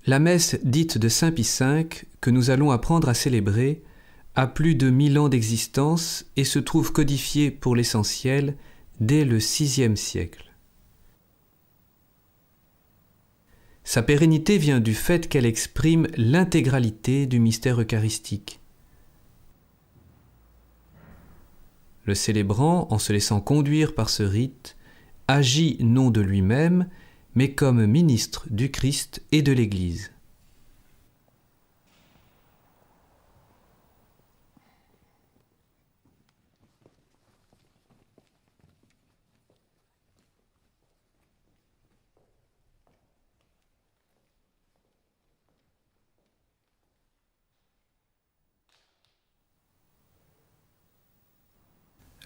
La messe dite de Saint Pie V, que nous allons apprendre à célébrer, a plus de 1000 ans d'existence et se trouve codifiée pour l'essentiel dès le VIe siècle. Sa pérennité vient du fait qu'elle exprime l'intégralité du mystère eucharistique. Le célébrant, en se laissant conduire par ce rite, agit non de lui-même, mais comme ministre du Christ et de l'Église.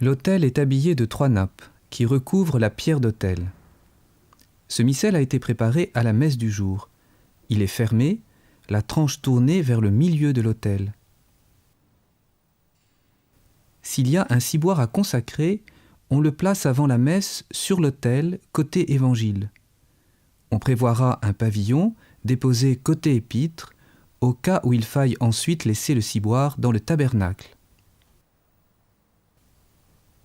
L'autel est habillé de 3 nappes qui recouvrent la pierre d'autel. Ce missel a été préparé à la messe du jour. Il est fermé, la tranche tournée vers le milieu de l'autel. S'il y a un ciboire à consacrer, on le place avant la messe sur l'autel côté évangile. On prévoira un pavillon déposé côté épître, au cas où il faille ensuite laisser le ciboire dans le tabernacle.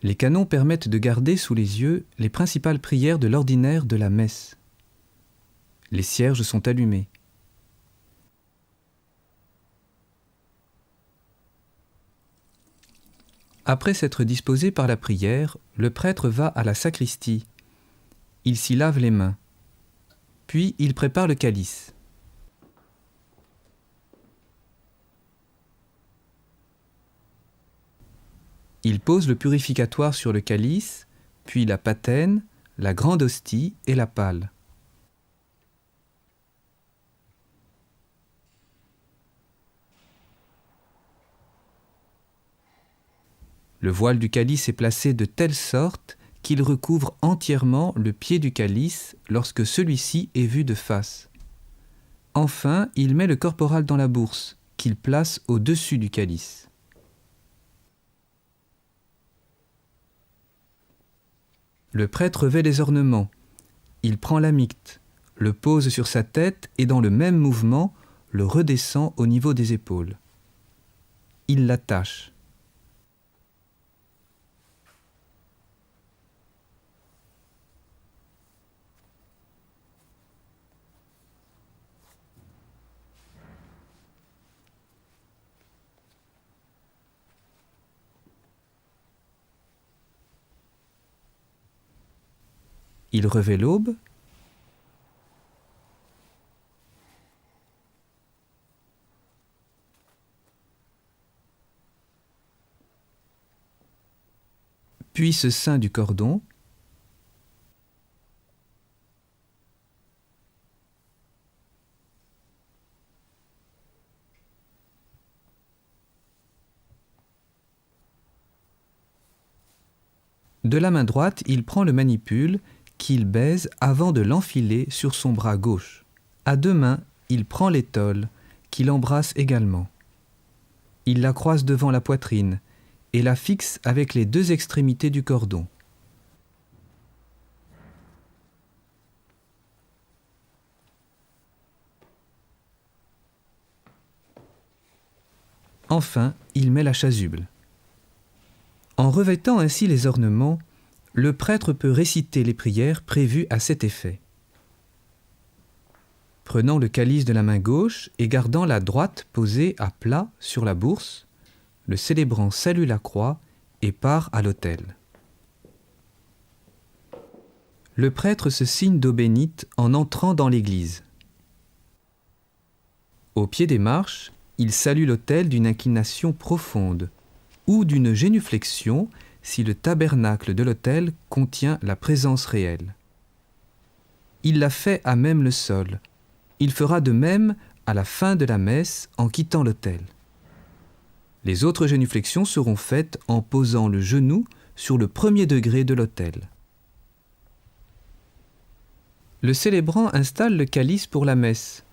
Les canons permettent de garder sous les yeux les principales prières de l'ordinaire de la messe. Les cierges sont allumés. Après s'être disposé par la prière, le prêtre va à la sacristie. Il s'y lave les mains. Puis il prépare le calice. Il pose le purificatoire sur le calice, puis la patène, la grande hostie et la pâle. Le voile du calice est placé de telle sorte qu'il recouvre entièrement le pied du calice lorsque celui-ci est vu de face. Enfin, il met le corporal dans la bourse, qu'il place au-dessus du calice. Le prêtre revêt les ornements. Il prend l'amicte, le pose sur sa tête et dans le même mouvement, le redescend au niveau des épaules. Il l'attache. Il revêt l'aube. Puis se ceint du cordon. De la main droite, il prend le manipule qu'il baise avant de l'enfiler sur son bras gauche. À 2 mains, il prend l'étole, qu'il embrasse également. Il la croise devant la poitrine et la fixe avec les 2 extrémités du cordon. Enfin, il met la chasuble. En revêtant ainsi les ornements, le prêtre peut réciter les prières prévues à cet effet. Prenant le calice de la main gauche et gardant la droite posée à plat sur la bourse, le célébrant salue la croix et part à l'autel. Le prêtre se signe d'eau bénite en entrant dans l'église. Au pied des marches, il salue l'autel d'une inclination profonde ou d'une génuflexion si le tabernacle de l'autel contient la présence réelle. Il la fait à même le sol. Il fera de même à la fin de la messe en quittant l'autel. Les autres génuflexions seront faites en posant le genou sur le premier degré de l'autel. Le célébrant installe le calice pour la messe.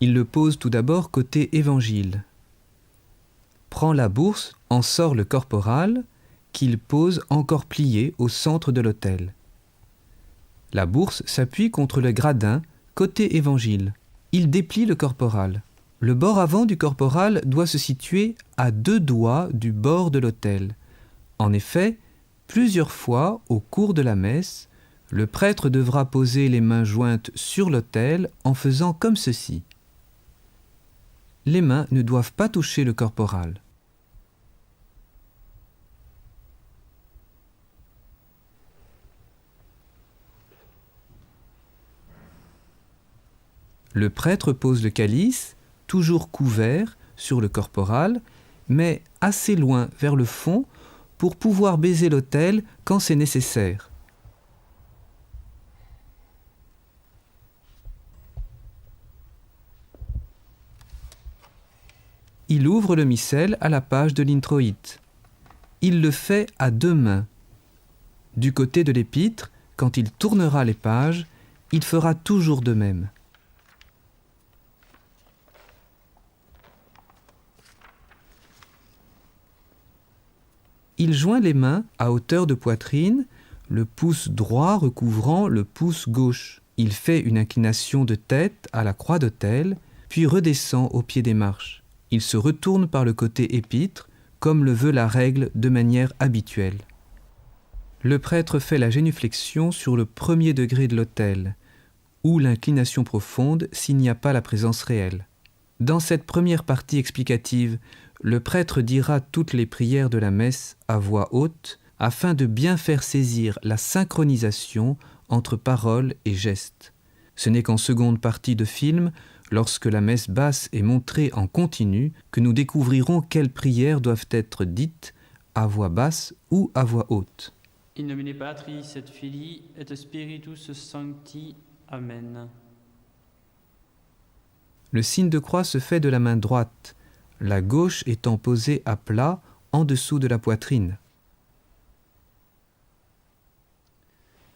Il le pose tout d'abord côté évangile. Prend la bourse, en sort le corporal, qu'il pose encore plié au centre de l'autel. La bourse s'appuie contre le gradin côté évangile. Il déplie le corporal. Le bord avant du corporal doit se situer à 2 doigts du bord de l'autel. En effet, plusieurs fois au cours de la messe, le prêtre devra poser les mains jointes sur l'autel en faisant comme ceci. Les mains ne doivent pas toucher le corporal. Le prêtre pose le calice, toujours couvert, sur le corporal, mais assez loin vers le fond pour pouvoir baiser l'autel quand c'est nécessaire. Il ouvre le missel à la page de l'introïte. Il le fait à 2 mains. Du côté de l'épître, quand il tournera les pages, il fera toujours de même. Il joint les mains à hauteur de poitrine, le pouce droit recouvrant le pouce gauche. Il fait une inclination de tête à la croix d'autel, puis redescend au pied des marches. Il se retourne par le côté épître, comme le veut la règle de manière habituelle. Le prêtre fait la génuflexion sur le premier degré de l'autel, ou l'inclination profonde s'il n'y a pas la présence réelle. Dans cette première partie explicative, le prêtre dira toutes les prières de la messe à voix haute afin de bien faire saisir la synchronisation entre paroles et gestes. Ce n'est qu'en seconde partie de film, lorsque la messe basse est montrée en continu, que nous découvrirons quelles prières doivent être dites à voix basse ou à voix haute. In nomine Patris et Filii et Spiritus Sancti. Amen. Le signe de croix se fait de la main droite, la gauche étant posée à plat en dessous de la poitrine.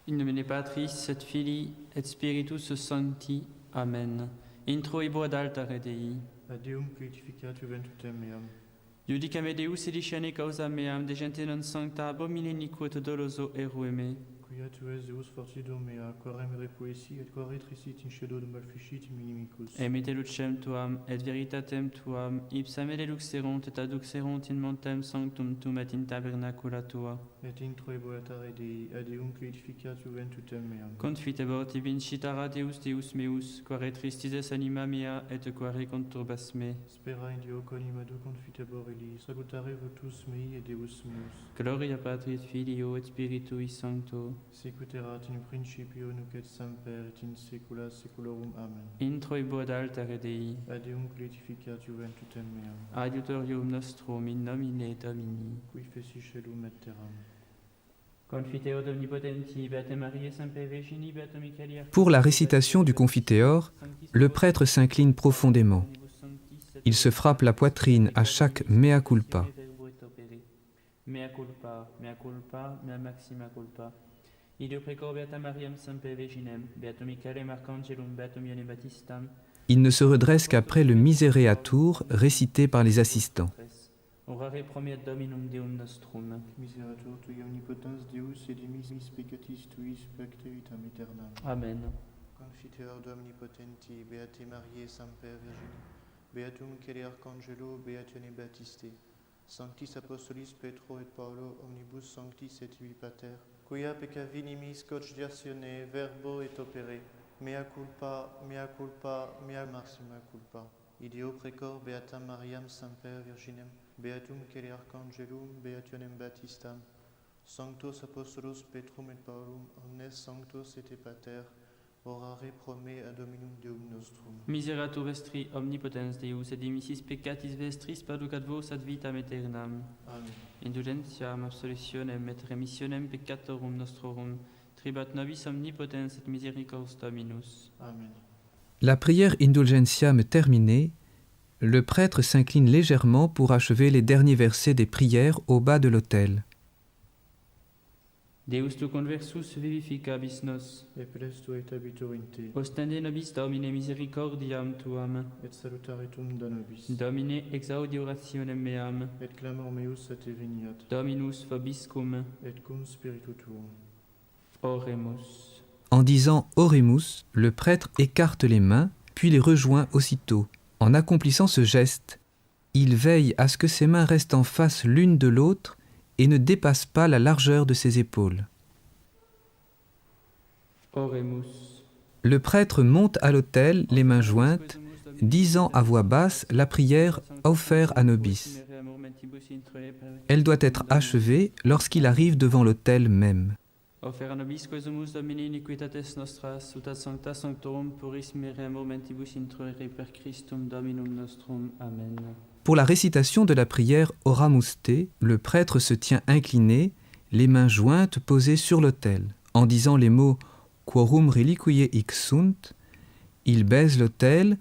In nomine Patris et Filii et Spiritus Sancti. Amen. Introibo ad altare Dei. Ad Deum crucificat juventutem meam. Judicame Deus edicene causa meam, de gente non sancta abomine iniquo et doloso erue me. Quia tu es Deus fortidum mea, quare me repoesi et quare trisit in scedo de malficit inimicus. Emite lucem tuam et veritatem tuam, ipsa me deluxerunt et aduxerunt in montem sanctum tum et in tabernacula tua. Et intro evolatare Dei, ad Deum crucificat juventutem meam. Confitebor tibi incitara Deus Deus meus, quare tristis es anima mea et quare conturbas me. Spera in Dio conimado confitebor Eli, salutare votus mei et Deus meus. Gloria Patri et Filio et Spiritui Sancto. Sicut erat in principio nunc et semper et in saecula saeculorum. Amen. Introibo ad altare Dei. Ad Deum crucificat juventutem meam. Adiutorium nostrum in nomine Domini. Qui feci celum et terram. Confiteor omnipotenti, Beate Mariae Semper Virgini, Beato Michaeli. Pour la récitation du Confiteor, le prêtre s'incline profondément. Il se frappe la poitrine à chaque mea culpa. Mea culpa, mea culpa, mea maxima culpa. Ideo precor Beata Mariam Semper Virginem, Beato Michaelem Archangelum, Beatum Ioannem Baptistam. Il ne se redresse qu'après le Misereatur récité par les assistants. Orare promiat Dominum Deum nostrum. Miserator tui omnipotens Deus et dimis peccatis tuis specte vitam aeternam. Amen. Confiteor omnipotenti, Beate Mariae Semper Virgine, Beatum Michaeli Arcangelo, Beatione Baptiste, Sanctis Apostolis Petro et Paulo, omnibus sanctis et ibi pater, quia peccavi nimis cogitatione verbo et opere, mea culpa, mea maxima culpa. Ideo precor Beata Mariam Semper Virginem, Beatum Michaeli Arcangelum, Beationem Baptistam, Sanctos Apostolos Petrum et Paulum, omnes sanctos et pater, orare prome ad Dominum Deum nostrum. Miseratur vestri omnipotens Deus, et dimissis peccatis vestris paducat vos ad vitam aeternam. Amen. Indulgentiam, absolutionem et remissionem peccatorum nostrorum, tribat nobis omnipotens et misericors Dominus. Amen. La prière Indulgentiam terminée, le prêtre s'incline légèrement pour achever les derniers versets des prières au bas de l'autel. Deus tu conversus vivificabis nos, Et plesto et habitur in te, ostende nobis Domine misericordiam tuam, et salutaretum da nobis, Domine exaudi orationem meam, et clamor meus a te veniat, Dominus vobiscum, et cum spiritu tuum. oremus. En disant Oremus, le prêtre écarte les mains, puis les rejoint aussitôt. En accomplissant ce geste, il veille à ce que ses mains restent en face l'une de l'autre et ne dépassent pas la largeur de ses épaules. Oremus. Le prêtre monte à l'autel, les mains jointes, disant à voix basse la prière « Aufer a nobis ». Elle doit être achevée lorsqu'il arrive devant l'autel même. Aufer a nobis quesumus Domini iniquitates nostras, ut ad sancta sanctorum puris mere momentibus introere per Christum Dominum nostrum. Amen. Pour la récitation de la prière Oramus Te, le prêtre se tient incliné, les mains jointes posées sur l'autel. En disant les mots « Quorum reliquiae hic sunt », il baise l'autel,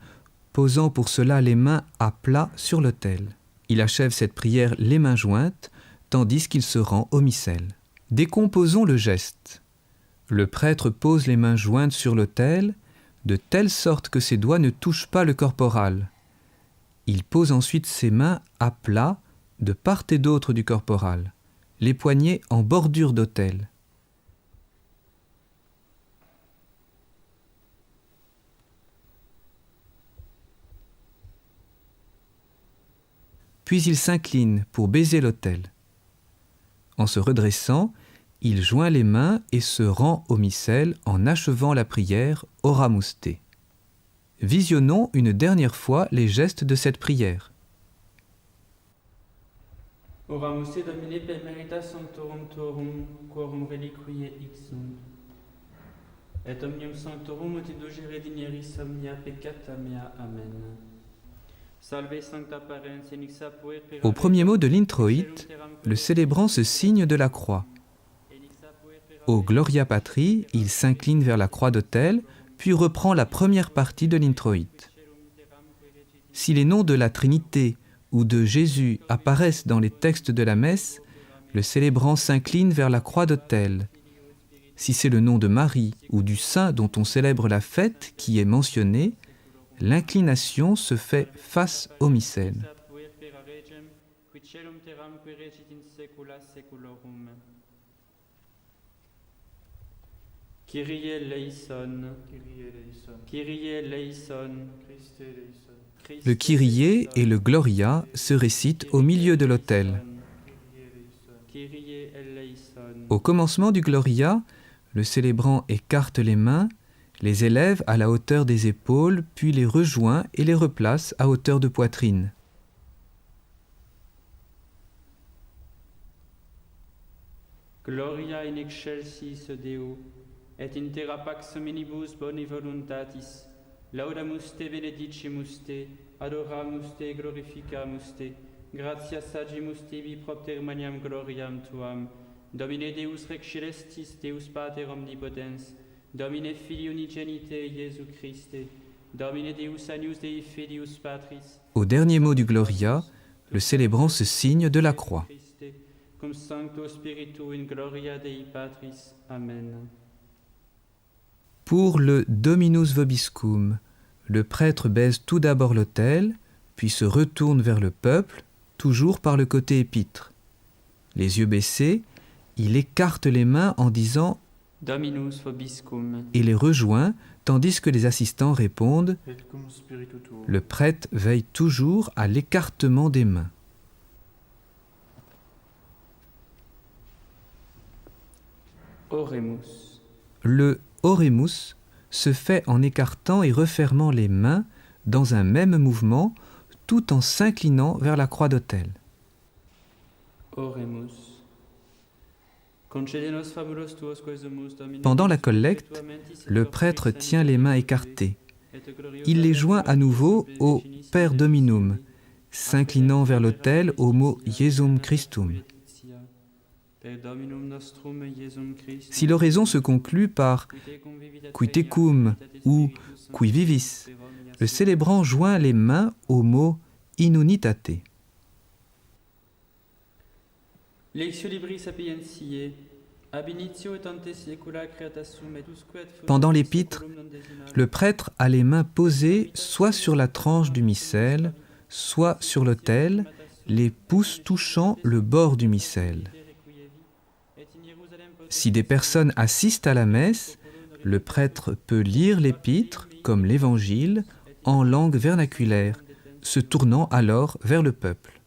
posant pour cela les mains à plat sur l'autel. Il achève cette prière les mains jointes, tandis qu'il se rend au missel. Décomposons le geste. Le prêtre pose les mains jointes sur l'autel, de telle sorte que ses doigts ne touchent pas le corporal. Il pose ensuite ses mains à plat, de part et d'autre du corporal, les poignets en bordure d'autel. Puis il s'incline pour baiser l'autel. En se redressant, il joint les mains et se rend au missel en achevant la prière Oramus Te. Visionnons une dernière fois les gestes de cette prière. Oramus Te Domine per merita sanctorum tuorum, quorum reliquiae hic sunt. Et omnium sanctorum ut indulgere dinieris omnia peccata mea. Amen. Salve sancta parens enixa puer per. Au premier mot de l'introïte, le célébrant se signe de la croix. Au Gloria Patri, il s'incline vers la croix d'autel, puis reprend la première partie de l'introïte. Si les noms de la Trinité ou de Jésus apparaissent dans les textes de la messe, le célébrant s'incline vers la croix d'autel. Si c'est le nom de Marie ou du saint dont on célèbre la fête qui est mentionné, l'inclination se fait face au missel. Kyrie eleison, Kyrie eleison, Le Kyrie et le Gloria se récitent au milieu de l'autel. Kyrie eleison. Au commencement du Gloria, le célébrant écarte les mains, les élève à la hauteur des épaules, puis les rejoint et les replace à hauteur de poitrine. Gloria in excelsis Deo, et in terra pax hominibus boni voluntatis, laudamus te, benedicimus te, adoramus te, glorificamus te, gratias agimus tibi propter maniam gloriam tuam, Domine Deus rex celestis, Deus Pater omnipotens, Domine Filii unigenite Iesu Christe, Domine Deus agnus Dei filius Patris. Au dernier mot du Gloria, le célébrant se signe de la croix. Cum Sancto Spiritu in gloria Dei Patris. Amen. Pour le Dominus Vobiscum, le prêtre baise tout d'abord l'autel, puis se retourne vers le peuple, toujours par le côté épître. Les yeux baissés, il écarte les mains en disant « Dominus Vobiscum. » et les rejoint, tandis que les assistants répondent Et cum spiritu tuo. Le prêtre veille toujours à l'écartement des mains. Oremus. Le Oremus se fait en écartant et refermant les mains dans un même mouvement, tout en s'inclinant vers la croix d'autel. Oremus. Concedenos fabulos tuos quesumus, Domine. Pendant la collecte, le prêtre tient les mains écartées. Il les joint à nouveau au Per Dominum, s'inclinant vers l'autel au mot Iesum Christum. Si l'oraison se conclut par Qui tecum ou Qui vivis, le célébrant joint les mains au mot In unitate. Lectio libri sapientiae, ab initio et ante saecula creata sum et usque et Pendant l'épître, le prêtre a les mains posées soit sur la tranche du missel, soit sur l'autel, les pouces touchant le bord du missel. Si des personnes assistent à la messe, le prêtre peut lire l'épître, comme l'Évangile, en langue vernaculaire, se tournant alors vers le peuple.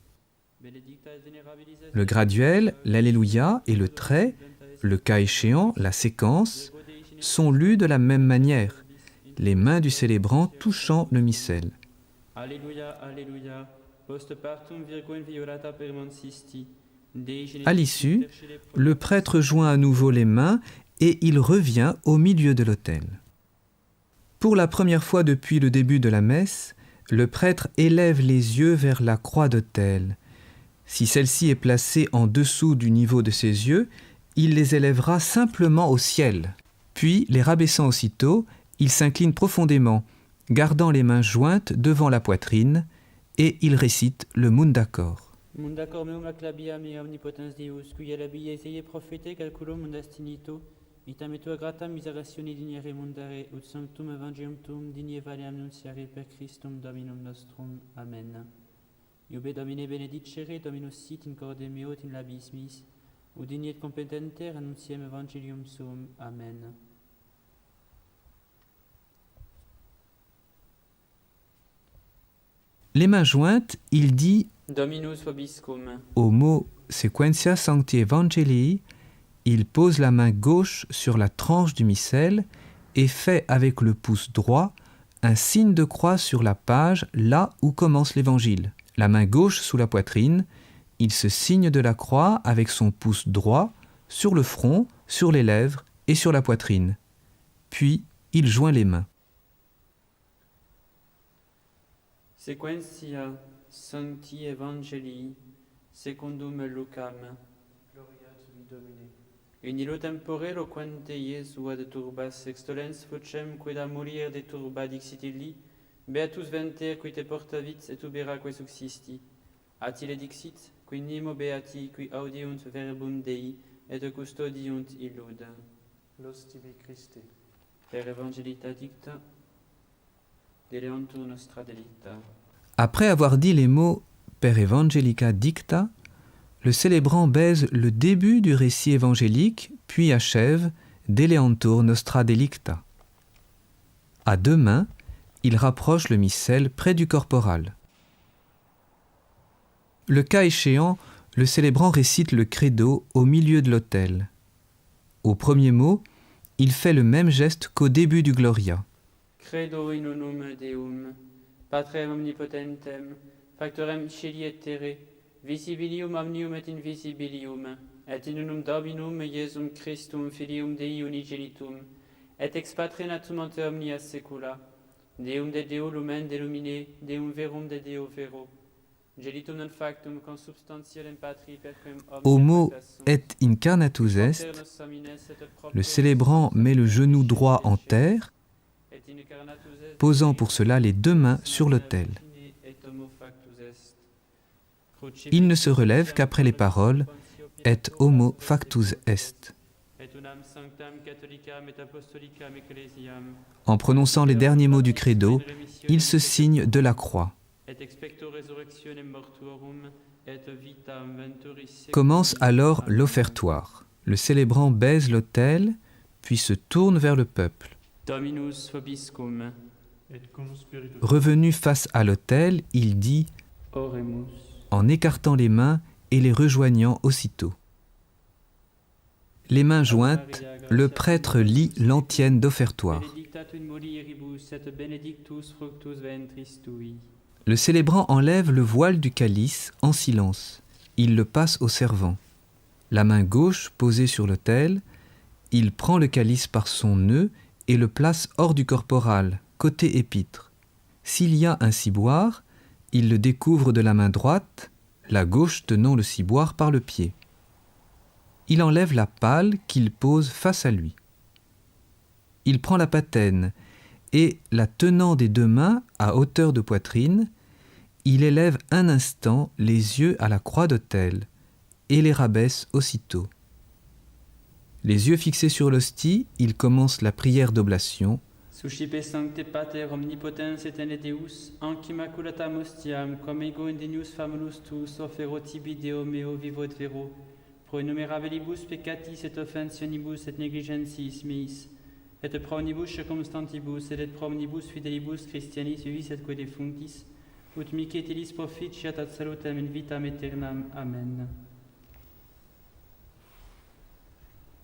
Le graduel, l'Alléluia et le trait, le cas échéant, la séquence, sont lus de la même manière, les mains du célébrant touchant le missel. Alléluia, Alléluia, post partum virgo in violata permansisti. À l'issue, le prêtre joint à nouveau les mains et il revient au milieu de l'autel. Pour la première fois depuis le début de la messe, le prêtre élève les yeux vers la croix d'autel. Si celle-ci est placée en dessous du niveau de ses yeux, il les élèvera simplement au ciel. Puis, les rabaissant aussitôt, il s'incline profondément, gardant les mains jointes devant la poitrine, et il récite le Mundacor. Mundacor meum acclabiam et omnipotens Deus, qui elabie eie profete calculum mundastinito, itam et tua grata miseratione dignere mundare, ut sanctum evangelium tuum digne valeam nunciare per Christum Dominum nostrum. Amen. Iube Domine benedicere, Dominus sit in corde meo et in labis mis, ut digne et competenter annunciem evangelium suum. Amen. Les mains jointes, il dit Dominus vobiscum. au mot Sequentia Sancti Evangelii, il pose la main gauche sur la tranche du missel et fait avec le pouce droit un signe de croix sur la page là où commence l'évangile. La main gauche sous la poitrine, il se signe de la croix avec son pouce droit sur le front, sur les lèvres et sur la poitrine. Puis, il joint les mains. Sequentia Sancti Evangelii secundum Lucam. Gloria tibi Domine. In illo tempore loquente Iesu ad turbas extolens vocem quid a morir de turba dixit illi, beatus venter qui te portavit et uberaque succisti. Atile dixit, qui nimo beati qui audiunt verbum Dei et custodiunt illud. Los tibi Christe. Per evangelita dicta, deleantur nostra delicta. Après avoir dit les mots Per Evangelica Dicta, le célébrant baise le début du récit évangélique, puis achève Deleantur Nostra Delicta. À deux mains, il rapproche le missel près du corporal. Le cas échéant, le célébrant récite le credo au milieu de l'autel. Au premier mot, il fait le même geste qu'au début du Gloria. Credo in unum Deum, Patrem omnipotentem, factorem celi et terre, visibilium omnium et invisibilium, et in unum Dominum Iesum Christum Filium Dei unigenitum, et ex Patre natum ante omnia saecula, Deum de Deo lumen delumine, Deum verum de Deo vero, gelitum non factum consubstantialem Patri perquem Au omnia mot facta sunt. Et incarnatus est, Pater nos homines et propter le célébrant met le genou droit en terre, et incarnatus est, posant pour cela les deux mains sur l'autel. Il ne se relève qu'après les paroles « Et homo factus est ». En prononçant les derniers mots du credo, il se signe de la croix. Commence alors l'offertoire. Le célébrant baise l'autel, puis se tourne vers le peuple. Dominus vobiscum, Et cum spiritu. Revenu face à l'autel, il dit, oremus. en écartant les mains et les rejoignant aussitôt. Les mains jointes, le prêtre lit l'antienne d'offertoire. Benedictatum in mulieribus et benedictus fructus ventris tui. Le célébrant enlève le voile du calice en silence. Il le passe au servant. La main gauche posée sur l'autel, il prend le calice par son nœud et le place hors du corporal, côté épître. S'il y a un ciboire, il le découvre de la main droite, la gauche tenant le ciboire par le pied. Il enlève la pale qu'il pose face à lui. Il prend la patène et, la tenant des deux mains à hauteur de poitrine, il élève un instant les yeux à la croix d'autel et les rabaisse aussitôt. Les yeux fixés sur l'hostie, il commence la prière d'oblation. Suscipe sancte Pater omnipotens et Deus, anc immaculatam ostiam, quam ego indenius famulus tuus offero tibi Deo meo vivo et vero, pro innumerabilibus peccatis et offensionibus et negligentis meis, et pro omnibus circumstantibus, et pro omnibus fidelibus Christianis vivis et quae defunctis, ut micetelis proficiat ad salutem in vitam aeternam. Amen.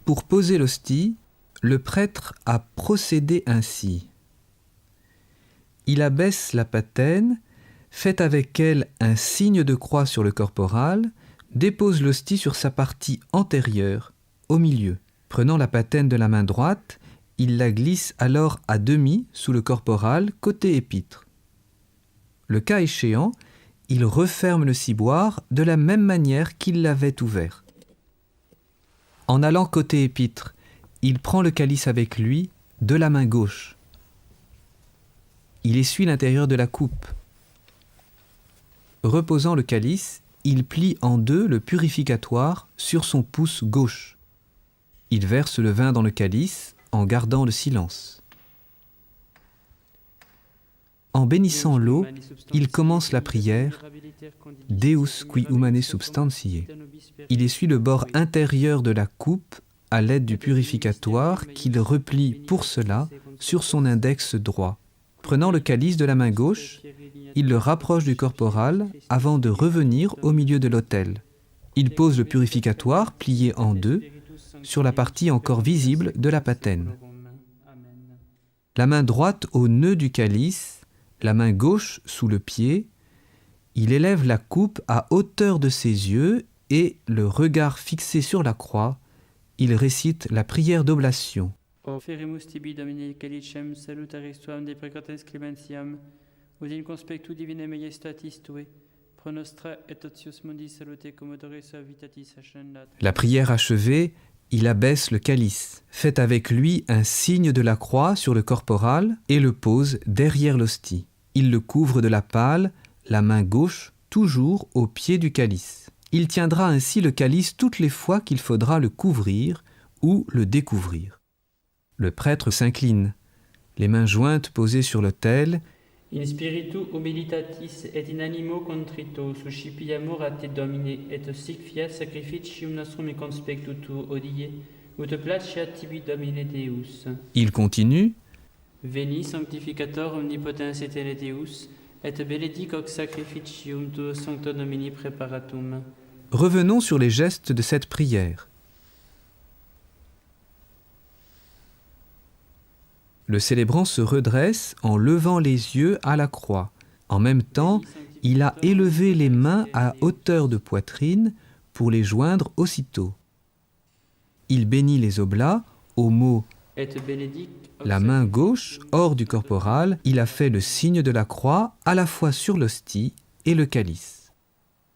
Pour poser l'hostie, le prêtre a procédé ainsi. Il abaisse la patène, fait avec elle un signe de croix sur le corporal, dépose l'hostie sur sa partie antérieure, au milieu. Prenant la patène de la main droite, il la glisse alors à demi sous le corporal, côté épître. Le cas échéant, il referme le ciboire de la même manière qu'il l'avait ouvert. En allant côté épître, il prend le calice avec lui de la main gauche. Il essuie l'intérieur de la coupe. Reposant le calice, il plie en deux le purificatoire sur son pouce gauche. Il verse le vin dans le calice en gardant le silence. En bénissant l'eau, il commence la prière « Deus qui humane substantiae ». Il essuie le bord intérieur de la coupe à l'aide du purificatoire qu'il replie pour cela sur son index droit. Prenant le calice de la main gauche, il le rapproche du corporal avant de revenir au milieu de l'autel. Il pose le purificatoire, plié en deux, sur la partie encore visible de la patène. La main droite au nœud du calice, la main gauche sous le pied, il élève la coupe à hauteur de ses yeux et, le regard fixé sur la croix, il récite la prière d'oblation. Oferimus tibi Domine calicem salutaris tuam de precates clementiam, ut in conspectu divine majestatis tue, pro nostra et otius mundi salute commodore suavitatis ascendat. La prière achevée, il abaisse le calice, fait avec lui un signe de la croix sur le corporal et le pose derrière l'hostie. Il le couvre de la pâle, la main gauche toujours au pied du calice. Il tiendra ainsi le calice toutes les fois qu'il faudra le couvrir ou le découvrir. Le prêtre s'incline, les mains jointes posées sur l'autel. In spiritu humilitatis et in animo contrito suscipiamur a te Domine, et sic fiat sacrificium nostrum in conspectu tuo odie, ut placeat tibi Domine Deus. Il continue. Veni sanctificator omnipotens et Deus, et benedic hoc sacrificium tuo sancto Domini preparatum. Revenons sur les gestes de cette prière. Le célébrant se redresse en levant les yeux à la croix. En même temps, il a élevé les mains à hauteur de poitrine pour les joindre aussitôt. Il bénit les oblats au mot Et benedic la main gauche hors du corporal, il a fait le signe de la croix à la fois sur l'hostie et le calice.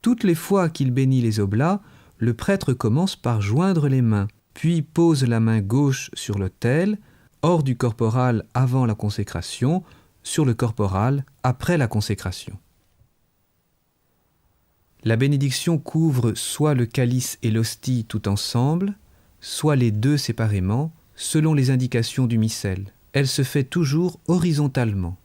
Toutes les fois qu'il bénit les oblats, le prêtre commence par joindre les mains, puis pose la main gauche sur l'autel, hors du corporal avant la consécration, sur le corporal après la consécration. La bénédiction couvre soit le calice et l'hostie tout ensemble, soit les deux séparément, selon les indications du missel. Elle se fait toujours horizontalement.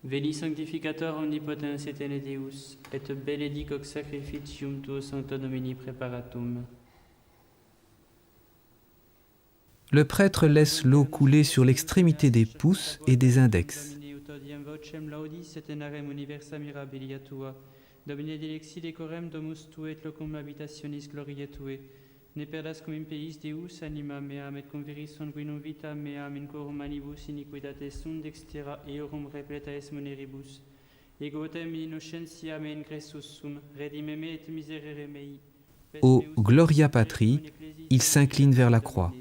Veni sanctificator omnipotens et Deus, et benedic hoc sacrificium tuo sancto Domini preparatum. Le prêtre laisse l'eau couler sur l'extrémité des pouces et des index. Domine dilexi decorem domus tue et locum habitationis gloriae tue. Ne perdas cum in peis Deus anima meam et converis sanguinum vita meam in corum manibus iniquitate sunt extera eorum repleta es moneribus. Ego tem in innocentiam et in Christus sum, redimeme et miserere mei. Au Gloria Patri, il s'incline vers la croix.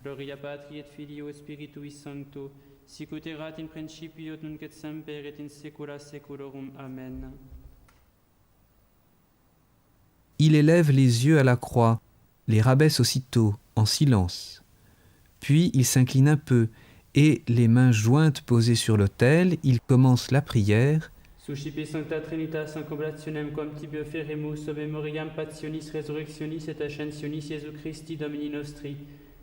Gloria Patri et Filio et Spiritui Sancto, sic ut erat in principio et nunc et semper et in saecula saeculorum. Amen. Il élève les yeux à la croix, les rabaisse aussitôt, en silence. Puis il s'incline un peu, et, les mains jointes posées sur l'autel, il commence la prière. Suscipe Sancta Trinitas in coblationem quam tibio feremus ob memoriam passionis resurrectionis et ascensionis Iesu Christi Domini nostri,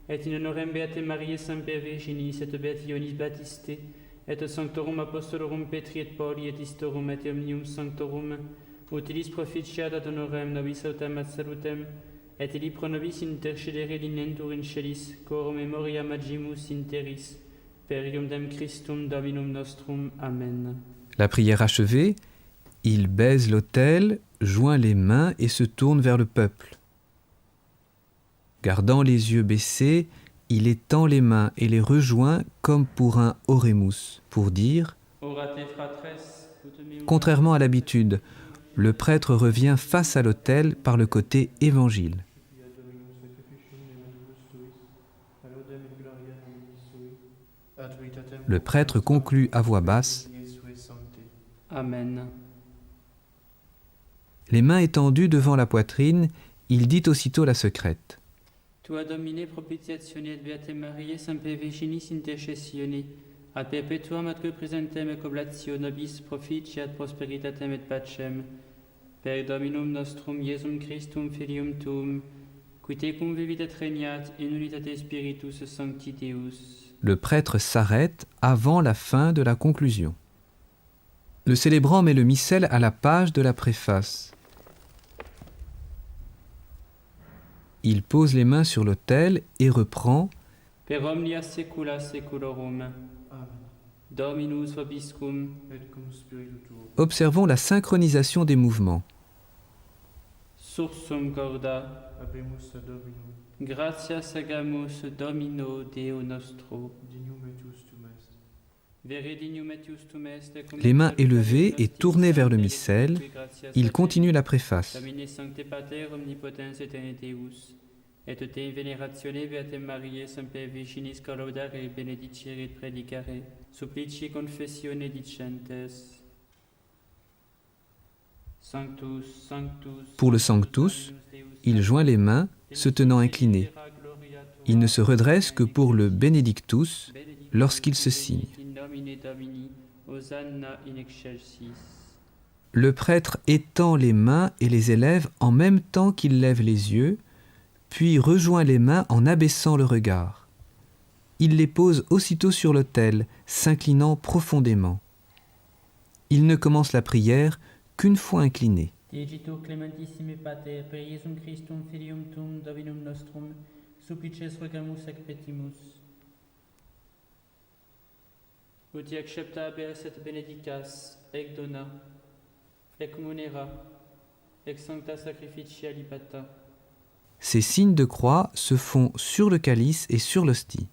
et in honorem Beate Mariae Semper Virginis et Beationis Baptiste, et Sanctorum Apostolorum Petri et Pauli et Istorum et Omnium Sanctorum, utilis proficiat ad honorem nobis autem ad salutem, et li pro nobis intercedere linentur in celis, coro memoria magimus interis, per iudem Christum Dominum nostrum. Amen. La prière achevée, il baise l'autel, joint les mains et se tourne vers le peuple. Gardant les yeux baissés, il étend les mains et les rejoint comme pour un oremus, pour dire Orate fratres, ut meum. contrairement à l'habitude, le prêtre revient face à l'autel par le côté évangile. Le prêtre conclut à voix basse. Amen. Les mains étendues devant la poitrine, il dit aussitôt la secrète. Tua Domine propitiatione et Beate Mariae semper Virginis intercessione, ad perpetuam atque presentem et oblatio nobis proficiat prosperitatem et pacem, per Dominum nostrum Iesum Christum Filium Tuum, qui tecum vivit et regnat in unitate Spiritus Sancti Deus. Le prêtre s'arrête avant la fin de la conclusion. Le célébrant met le missel à la page de la préface. Il pose les mains sur l'autel et reprend Per omnia saecula saeculorum. Amen. Dominus vobiscum. Et cum spiritu tuo. Observons la synchronisation des mouvements. Sursum corda. Habemus ad Dominum. Gratias agamus Domino Deo nostro. Dignum etius tum est. Vere dignum etius tum est. Les mains élevées et tournées vers le missel, il continue la préface. Domine sancte pater omnipotens aeternideus, et te in veneratione Beatem Mariae semper Virginis collodare benedicere et predicare, supplici confessione dicentes. Sanctus, Sanctus. Pour le Sanctus, il joint les mains, se tenant incliné. Il ne se redresse que pour le Benedictus lorsqu'il se signe. Le prêtre étend les mains et les élève en même temps qu'il lève les yeux, puis rejoint les mains en abaissant le regard. Il les pose aussitôt sur l'autel, s'inclinant profondément. Il ne commence la prière qu'une fois incliné. Digitur clementissime Pater, per Iesum Christum Filium Tuum Dominum Nostrum, supplices rogamus ac petimus. Uti accepta habeas et benedicas, ec dona, ec munera, ec sancta sacrificia libata. Ces signes de croix se font sur le calice et sur l'hostie.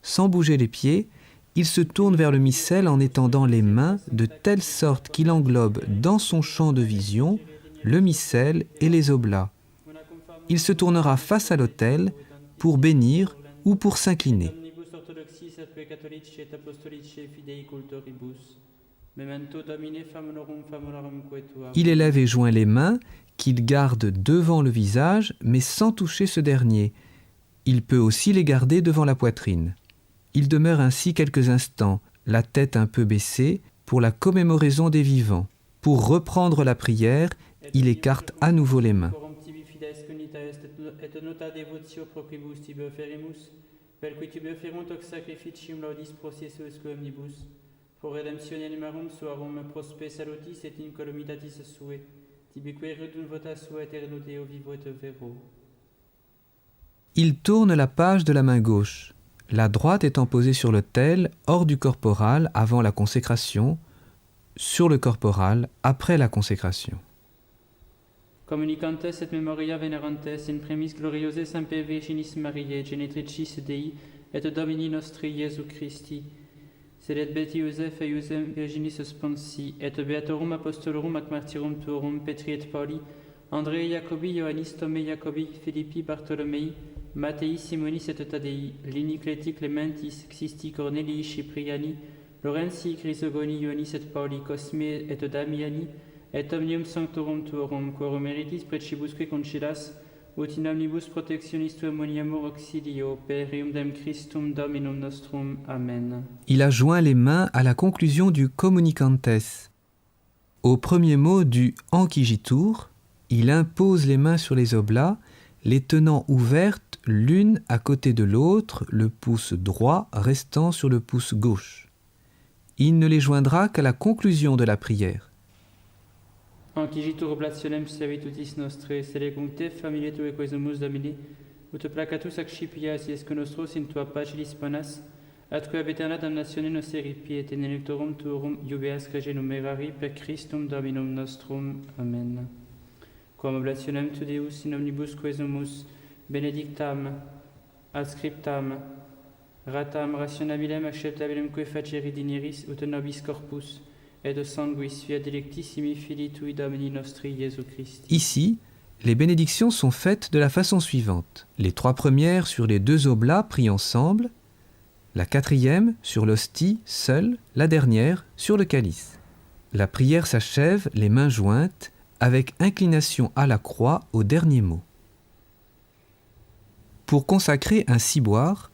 Sans bouger les pieds, il se tourne vers le missel en étendant les mains de telle sorte qu'il englobe dans son champ de vision le missel et les oblats. Il se tournera face à l'autel pour bénir ou pour s'incliner. Omnibus orthodoxis et catholici et apostolici fidei cultoribus. Memento Domine famulorum quae tua. Il élève et joint les mains qu'il garde devant le visage mais sans toucher ce dernier. Il peut aussi les garder devant la poitrine. Il demeure ainsi quelques instants, la tête un peu baissée, pour la commémoraison des vivants. Pour reprendre la prière, il écarte à nouveau les mains. Corruptibi fides conita est et nota devotio proquibus tibi oferimus, per qui tibi oferunt hoc sacrificium laudis processus omnibus, pro redemptione animarum suarum prospe salutis et incolumitatis sue, tibi querunt vota sua eterno Deo vivo et vero. Il tourne la page de la main gauche, la droite étant posée sur l'autel, hors du corporal avant la consécration, sur le corporal après la consécration. Communicantes et memoria venerantes in premis gloriose semper Virginis Mariae genetricis Dei et Domini nostri Iesu Christi, sedet Beti Iosef et Iosem Virginis sponsi, et Beatorum apostolorum ac martyrum tuorum Petri et Pauli, Andrei Jacobi, Ioannis Thomé Jacobi, Philippi Bartholomei, Mattei Simonis et Tadei, Lini Cleti Clementis, Xisti Cornelii Cipriani, Lorenzi Chrysogoni Ioannis et Pauli, Cosme et Damiani, et omnium sanctorum tuorum, quorum meritis precibusque concilas, ut in omnibus protectionis tuam moniamur auxilio, per iudem Christum Dominum nostrum. Amen. Il a joint les mains à la conclusion du Communicantes. Au premier mot du Ancigitur, il impose les mains sur les oblats, les tenant ouvertes l'une à côté de l'autre, le pouce droit restant sur le pouce gauche. Il ne les joindra qu'à la conclusion de la prière. Ancigitur oblationem servitutis nostre, selecum te familie tue quesumus Domini, ut placatus accipias iesque nostros in tua pacilis ponas, atque ab aeterna damnatione nostri piet in electorum tuorum iubeas crege numerari per Christum Dominum nostrum. Amen. Quam oblationem tu Deus in omnibus quesumus, benedictam, adscriptam, ratam rationabilem acceptabilem que faceri dineris ut nobis corpus, et de sanguis via delectissimi Filii tui Domini nostri Iesu Christi. Ici, les bénédictions sont faites de la façon suivante. Les 3 premières sur les 2 oblats pris ensemble, la 4e sur l'hostie seule, la dernière sur le calice. La prière s'achève les mains jointes avec inclination à la croix au dernier mot. Pour consacrer un ciboire,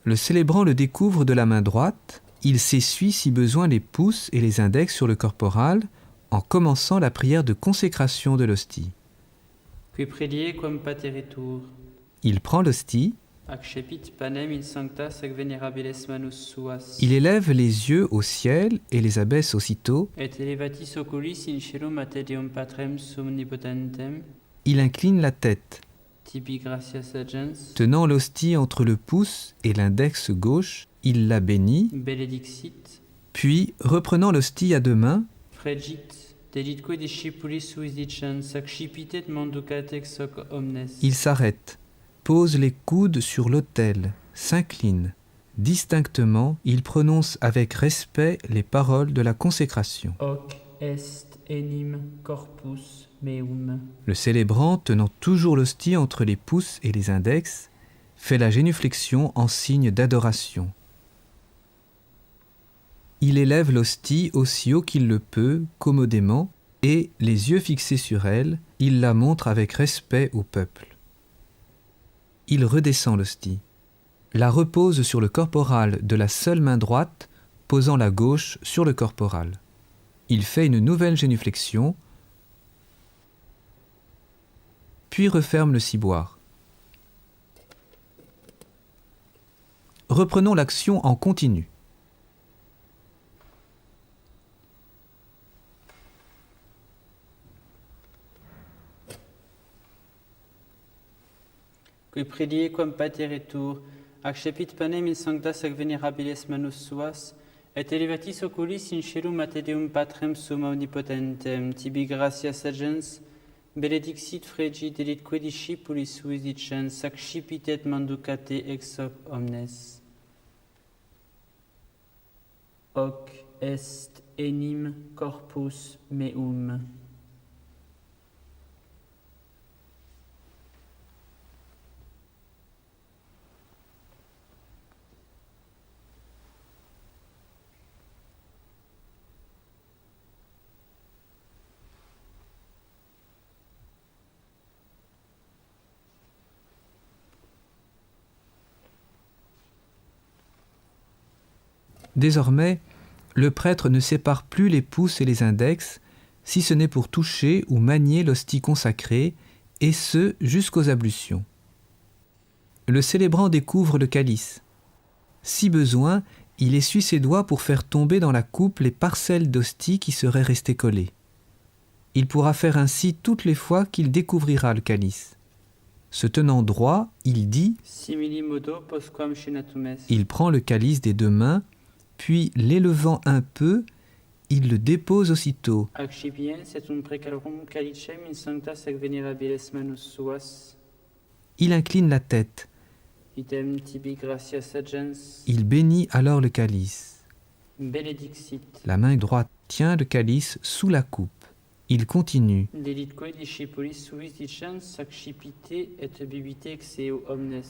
le célébrant le découvre de la main droite. Il s'essuie si besoin les pouces et les index sur le corporal en commençant la prière de consécration de l'hostie. Qui predie quam pateritur, Il prend l'hostie, accepit panem in sanctas et venerabiles manus suas, il élève les yeux au ciel et les abaisse aussitôt, et elevatis oculis in caelum a te Deum Patrem omnipotentem, il incline la tête, tibi gratias agens, tenant l'hostie entre le pouce et l'index gauche, il la bénit, benedixit, puis, reprenant l'hostie à 2 mains, fregit, deditque discipulis suis dicens, accipitet manducatex hoc omnes, il s'arrête, pose les coudes sur l'autel, s'incline. Distinctement, il prononce avec respect les paroles de la consécration. hoc est enim corpus meum. Le célébrant, tenant toujours l'hostie entre les pouces et les index, fait la génuflexion en signe d'adoration. Il élève l'hostie aussi haut qu'il le peut, commodément, et, les yeux fixés sur elle, il la montre avec respect au peuple. Il redescend l'hostie, la repose sur le corporal de la seule main droite, posant la gauche sur le corporal. Il fait une nouvelle génuflexion, puis referme le ciboire. Reprenons l'action en continu. Qui predie quam pateritur, accepit panem in sanctas et venerabiles manus suas, et elevatis oculis in caelum a te Deum Patrem omnipotentem, tibi gratias agens, benedixit fregit delitque discipulis suis dicens, accipitet manducate ex hoc omnes. Hoc est enim corpus meum. Désormais, le prêtre ne sépare plus les pouces et les index, si ce n'est pour toucher ou manier l'hostie consacrée, et ce jusqu'aux ablutions. Le célébrant découvre le calice. Si besoin, il essuie ses doigts pour faire tomber dans la coupe les parcelles d'hostie qui seraient restées collées. Il pourra faire ainsi toutes les fois qu'il découvrira le calice. Se tenant droit, il dit, Simili modo postquam scenatum est. il prend le calice des 2 mains, puis l'élevant un peu, il le dépose aussitôt. Accipiens et un precalorum calicem in sanctas et venerabiles manus suas, Il incline la tête, item tibi gratias agens, il bénit alors le calice. benedixit, La main droite tient le calice sous la coupe. Il continue. delitque discipulis suis dicens, accipite et bibite ex eo omnes.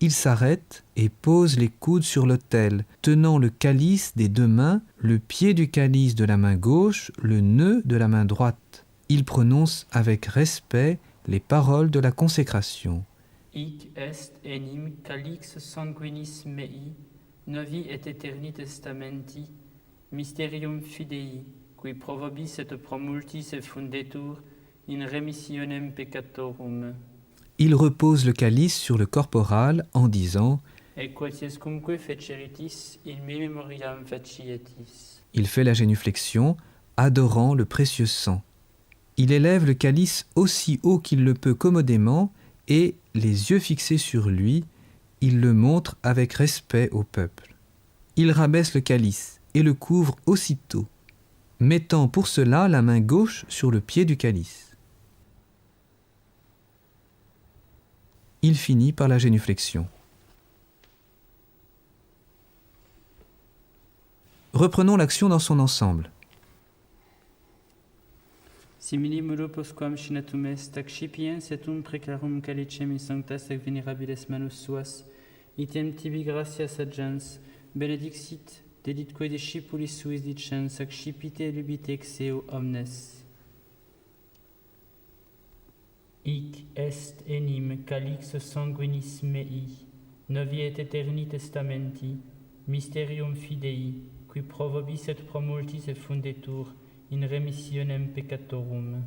Il s'arrête et pose les coudes sur l'autel, tenant le calice des 2 mains, le pied du calice de la main gauche, le nœud de la main droite. Il prononce avec respect les paroles de la consécration. Hic est enim calix sanguinis mei, novi et eterni testamenti, mysterium fidei, qui pro vobis et pro multis effundetur in remissionem peccatorum. Il repose le calice sur le corporal en disant Et quatiescumque feceritis in me memoriam facietis. il fait la génuflexion, adorant le précieux sang. Il élève le calice aussi haut qu'il le peut commodément et, les yeux fixés sur lui, il le montre avec respect au peuple. Il rabaisse le calice et le couvre aussitôt, mettant pour cela la main gauche sur le pied du calice. Il finit par la génuflexion. Reprenons l'action dans son ensemble. Simili mulo posquam shinatum est, ac scipiens etum preclarum calicem in sanctas ac venerabiles manus suas, item tibi gratias agens, benedixit, deditque discipulis suis dicens, ac scipite lubite exeo omnes. Hic est enim calix sanguinis mei, novi et eterni testamenti, mysterium fidei, qui pro vobis et pro multis effundetur, in remissionem peccatorum.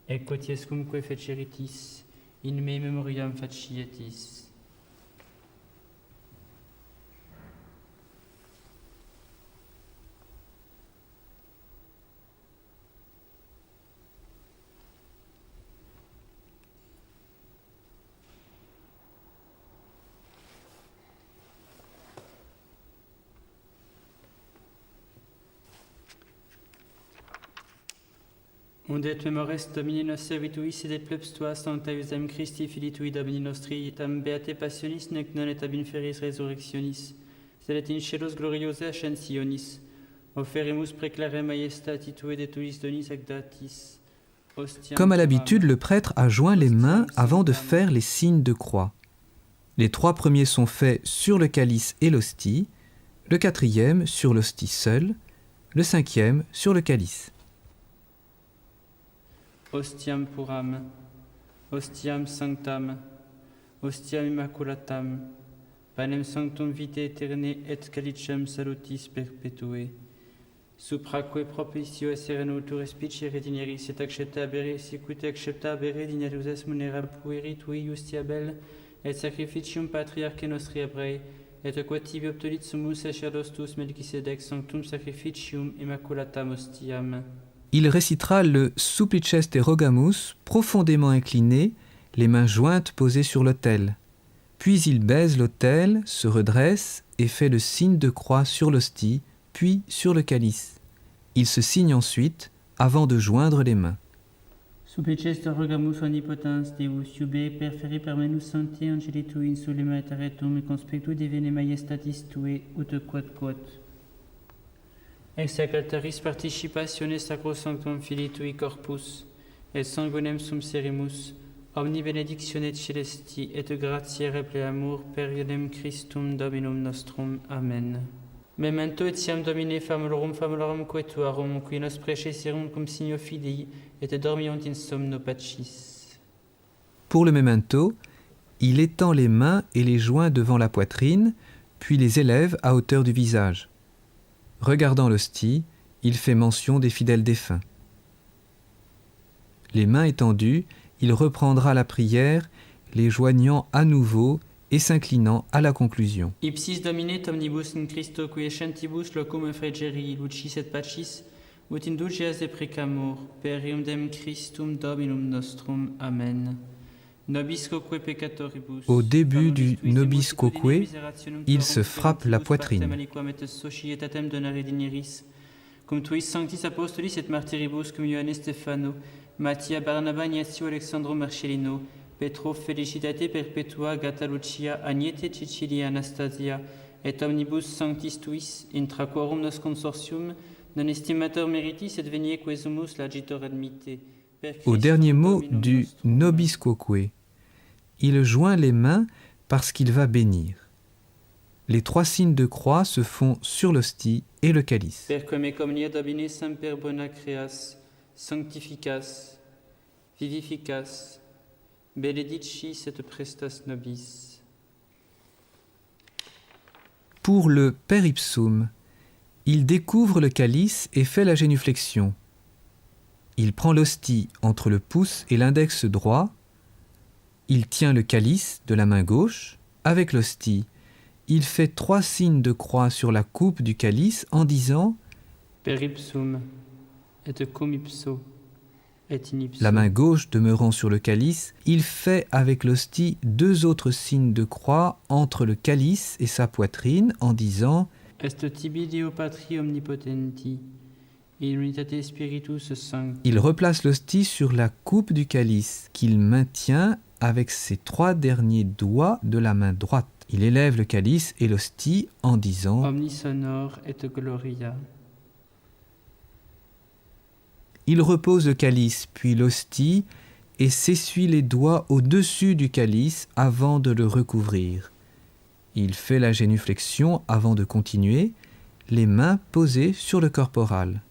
Et quotiescumque feceritis, in me memoriam facietis. Undet memores Domini nos servituis et plebs tua sancta iusem Christi filii tui Domini nostri tam beate passionis nec non et ab inferis resurrectionis sed et in celos gloriose ascensionis oferimus preclare majestati tue de tuis donis ac datis. Comme à l'habitude, le prêtre a joint les mains avant de faire les signes de croix. Les 3 premiers sont faits sur le calice et l'hostie, le 4e sur l'hostie seule, le 5e sur le calice. Ostiam puram, ostiam sanctam, ostiam immaculatam, panem sanctum vitae aeternae et calicem salutis perpetue. Supraque propicio serenutur respicere dineris et acceptabere sicut acceptabere dinerus es munera pueri tui justiabel et sacrificium patriarche nostri Hebrae et quod tibi obtulit sumus sacerdostus Melchisedec sanctum sacrificium immaculatam ostiam. Il récitera le Supplices te rogamus profondément incliné, les mains jointes posées sur l'autel. Puis il baise l'autel, se redresse et fait le signe de croix sur l'hostie, puis sur le calice. Il se signe ensuite avant de joindre les mains. Supplices te rogamus omnipotens Deus, iube perferi permenus sancti angeli tui in sulema et aretum et conspectu divine majestatis tue ut quod. Ex altaris participationes sacrosanctum filii tui corpus, et sanguinem sum serimus, omni benedictione celesti et gratiae repleamur per ionem Christum Dominum nostrum. Amen. Memento etiam Domine famulorum quetuarum, qui nos precesserunt cum signo fidei, et dormiunt in somno pacis. Pour le memento, il étend les mains et les joint devant la poitrine, puis les élève à hauteur du visage. Regardant l'hostie, il fait mention des fidèles défunts. Les mains étendues, il reprendra la prière, les joignant à nouveau et s'inclinant à la conclusion. Ipsis Domine omnibus in Christo qui escentibus locum effregeri lucis et pacis, ut indulgeas de precamur, per iudem Christum Dominum nostrum. Amen. Nobis quoque peccatoribus. Au début du Nobis quoque, il se frappe la poitrine. Cum tuis sanctis apostolis et martyribus cum Ioanne Stefano, Mattia Barnaba Ignazio Alexandro Marcellino, Petro felicitate perpetua Gata Lucia, Agnete Cecilia Anastasia, et omnibus sanctis tuis, intra quorum nos consortium, non estimator meritis et venie quesumus lagitor admite. Au dernier mot du Nobis quoque, il joint les mains parce qu'il va bénir. Les 3 signes de croix se font sur l'hostie et le calice. Per quem communia Domine semper bona creas, sanctificas, vivificas, benedicis et prestas nobis. Pour le Per ipsum, il découvre le calice et fait la génuflexion. Il prend l'hostie entre le pouce et l'index droit. Il tient le calice de la main gauche. Avec l'hostie, il fait 3 signes de croix sur la coupe du calice en disant Per ipsum et cum ipso et in ipso. La main gauche demeurant sur le calice, il fait avec l'hostie 2 autres signes de croix entre le calice et sa poitrine en disant Est tibi Deo Patri omnipotenti, in unitate Spiritus Sancti. Il replace l'hostie sur la coupe du calice qu'il maintient avec ses 3 derniers doigts de la main droite. Il élève le calice et l'hostie en disant Omnis sonor et gloria. Il repose le calice puis l'hostie et s'essuie les doigts au-dessus du calice avant de le recouvrir. Il fait la génuflexion avant de continuer, les mains posées sur le corporal.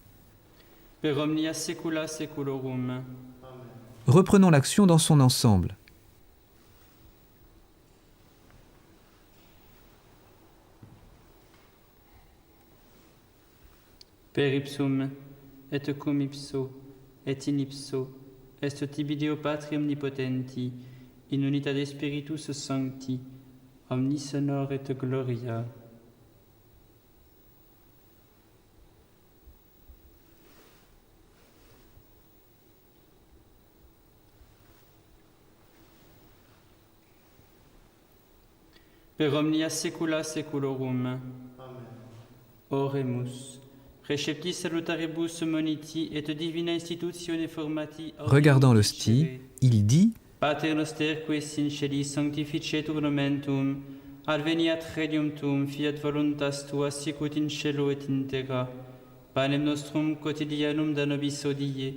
Per omnia saecula saeculorum. Reprenons l'action dans son ensemble. Per ipsum, et cum ipso, et in ipso, est tibi Deo Patri omnipotenti, in unitate Spiritus Sancti, omnis honor et gloria. Per omnia saecula saeculorum. Oremus. Receptis salutaribus moniti et divina institutione formati. Regardant l'hostie, il dit Pater noster qui es in celis sanctificetur nomen tuum, adveniat regnum tuum, fiat voluntas tua sicut in cielo et in terra. Panem nostrum quotidianum da nobis hodie,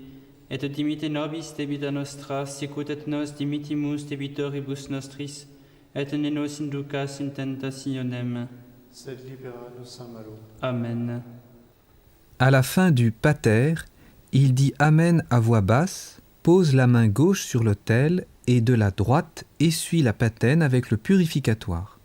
et dimite nobis debita nostra, sicut et nos dimitimus debitoribus nostris, et ne nos inducas in tentationem. Sed libera nos a malo. Amen. À la fin du pater, il dit Amen à voix basse, pose la main gauche sur l'autel et de la droite essuie la patène avec le purificatoire.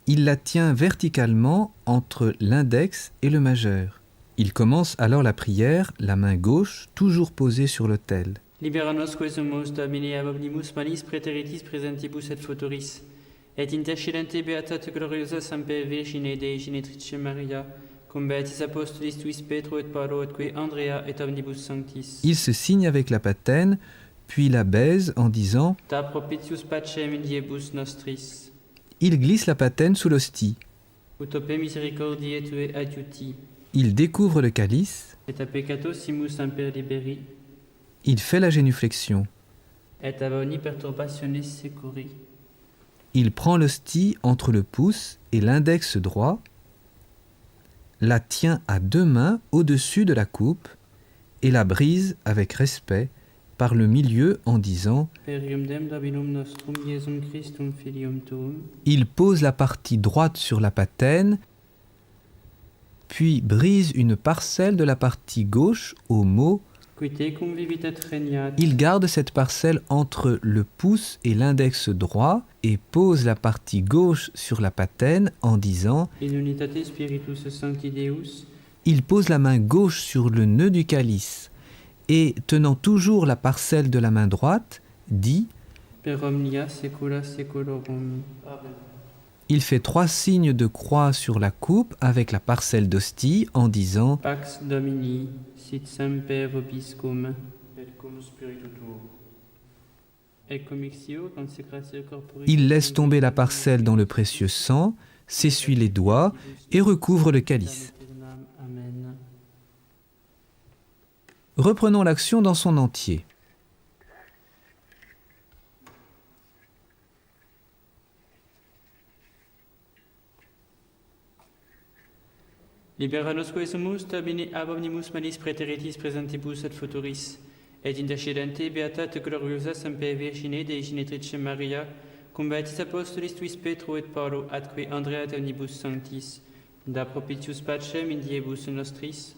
Il la tient verticalement entre l'index et le majeur. Il commence alors la prière, la main gauche toujours posée sur l'autel. Libera nosque sumus Domine ab omnibus malis praeteritis presentibus et futuris, et intercedente beatate gloriosa Semper Virgine Dei Genetrice Maria, cum beatis apostolis tuis Petro et Paulo et que Andrea et omnibus sanctis. Il se signe avec la patène, puis la baise en disant Ta propitius pacem in diebus nostris, Il glisse la patène sous l'hostie. utope misericordiae tue adiuti, Il découvre le calice. et a peccato simus semper liberi, Il fait la génuflexion. et ab omni perturbationis securi. Il prend l'hostie entre le pouce et l'index droit, la tient à 2 mains au-dessus de la coupe et la brise avec respect par le milieu en disant Per iudem Dominum nostrum Iesum Christum filium tuum, Il pose la partie droite sur la patène, puis brise une parcelle de la partie gauche au mot. qui tecum vivit et regnat, Il garde cette parcelle entre le pouce et l'index droit et pose la partie gauche sur la patène en disant in unitate Spiritus Sancti Deus, Il pose la main gauche sur le nœud du calice et, tenant toujours la parcelle de la main droite, dit per omnia saecula saeculorum. Amen. Il fait 3 signes de croix sur la coupe avec la parcelle d'hostie en disant Pax Domini, sit semper vobiscum, Et cum spiritu tuo. et commixio consecratio corporis. Il laisse tomber la parcelle dans le précieux sang, s'essuie les doigts et recouvre le calice. Amen. Reprenons l'action dans son entier. Libera nosque sumus Domine ab omnibus malis praeteritis presentibus et futuris, et intercedente beatate gloriosa Semper Virgine Dei Genetrice Maria, cum beatis apostolis tuis Petro et Paulo, atque Andrea et omnibus sanctis, da propitius pacem in diebus nostris,